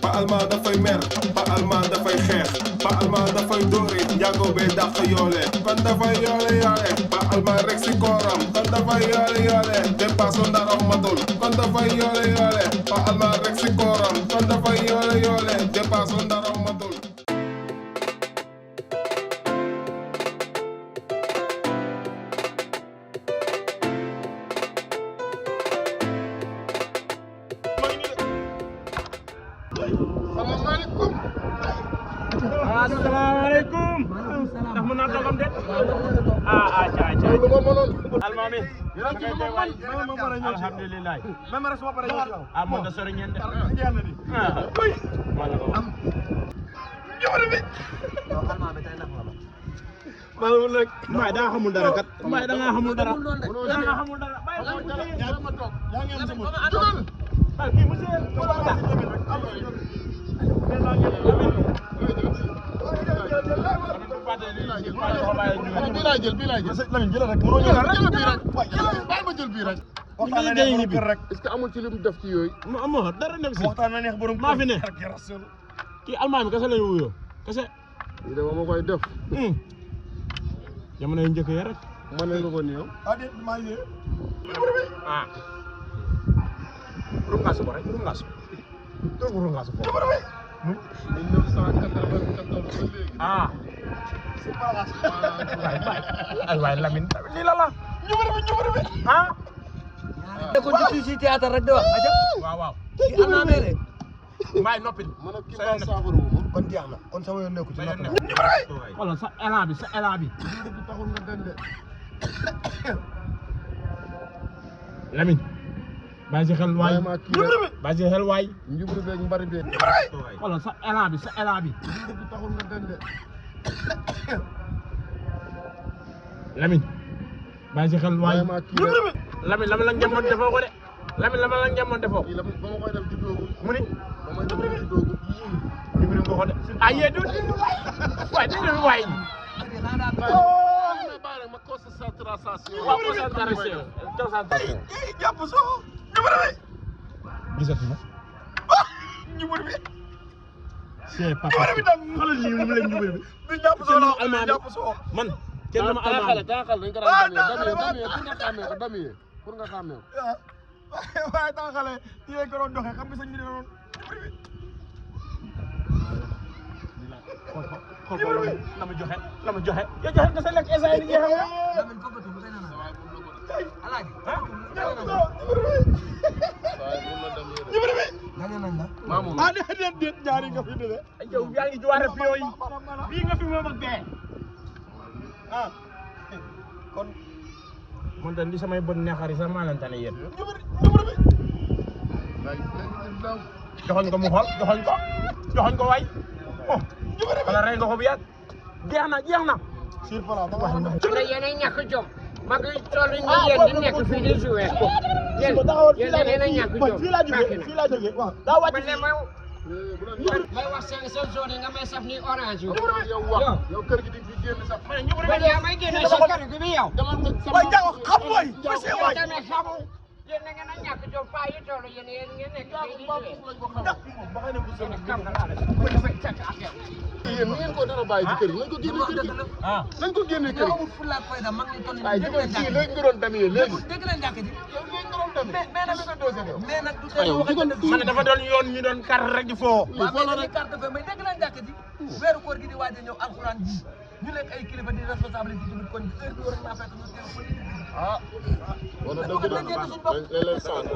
Pa Alma dafay mer Pa Alma dafay xeex Pa Alma dafay dóore njaago bee dàq yoole kon dafay yoole Pa Alma rek si kooram kon dafay yoole dépasse ndaraw matul kon dafay yoole Pa Alma rek si kooram kon dafay yoole dépasse ndaraw matul. Assalamualaikum. Assalamualaikum. Ndax mën naa toogam de. Aca. Lu ma mënoon. Alma mi. Yaa ngi ci lu ma mën. Alhamdulillah. Même rek suma pare yow. Moo da sori ngeen de. Jeex na ni. Wala ko am. Jëwale bi. Alma bi tay nak la. Maanaam nag. Mbaye da nga xamul dara kat. Mbaye da nga xamul dara. Da nga xamul dara. Yaa ma toog. Yaa ngi am sama. Jëwal. Ah kii monsieur bii laa jël Lamine jël rek mënoo jël bii rek bàyyi ma jël bii rek waxtaan na neex borom kër rek est-ce que amul ci li mu def ci yooyu amoo dara nekk si waxtaan na neex borom kër maa fi ne kii Alma mi kese lañu wuyoo kese lii de ma koy def jamono yu njëkk yi rek mën nga ko ni yow maa ngi rungasu ko rek rungasu rungasu ko 1994 ba léegi c'est pas ay waay Lamine lii la la ñubari bi ah ko ci théâtre rek de wax aja waaw ki Alma mere Mbaye noppil man ak kii ba saafaru ma kon jeex na kon sama yoon nekku ci wala sa élan bi taxul nga dem de Lamine bàyyi si xel waay bàyyi si xel waay njubari beeg mbari beeg wala sa élan bi taxul nga dem de Lamine bàyyi si xel waay Lamine la ngemoon defoo ko de Lamine la ngemoon defoo ba ma koy def juddoogu mu ni ba may def juddoogu jibri nga ko de ah yee du waay dañu waay bàyyi ma concentration waaw concentration jàpp soo ñubari bi gisatu na ñubari bi c'est papa ñubari bi tam xoolal lii mu leen ñubari bi di jàpp soo la Alma bi jàpp soo man kenn dama Alma bi dañ ko daan damiyee pour nga xàmmee ko waaye taa xale yi lañ ko doon doxee xam nga sëñ bi doon xool la ma joxe yow joxe nga sa lekk essai ni jeexal Lamine fokkatu mu tane na alaaji ñubari bi gañe nañ la maamoom déet ñaari nga fi dede yow yaa ngi jowaare pion yi bii nga fi moom ak bee kon man tan di samay bët neexari sax maa leen tane yéen ñubari bi joxoñ ko mu xool joxoñ ko waay oh wala rey nga ko bu yàgg jeex na sur place dafa am na yeneen ñàkk jom mag yi toll ni yéen di nekk fii di joué yéen yeneen a ñàkk jom fii laa jógee waaw daa wàcc may wax seen zone yi nga may saf ni orange yu yow kër gi di fi génn sax man yaa may génne si kër gi bi yow waay jaaw xam waay yow tamit xamul yéen na ngeen a ñàkk jom paa yi toll yéen ngeen nekk fii di joué yéen ngeen ko dara bàyyi ci kër gi nañ ko génne kër gi nañ ko génne kër gi amul fulla ak fayda mag ni toll waaye dégg nga léegi nga doon damee léegi dégg nañ jàkk ji yow léegi nga doon damee mais nag nga dosé yow mais nag du tey wax man dafa doon yoon ñu doon kar rek di foo waaw mais carte fe mais dégg nañ jàkk ji weeru koor gi di waaj a ñëw alxuraan ji ñu nekk ay kilifa di responsable ci tamit kon heure bi war naa fekk ñu teel ah wala dëgg la dañ leen sant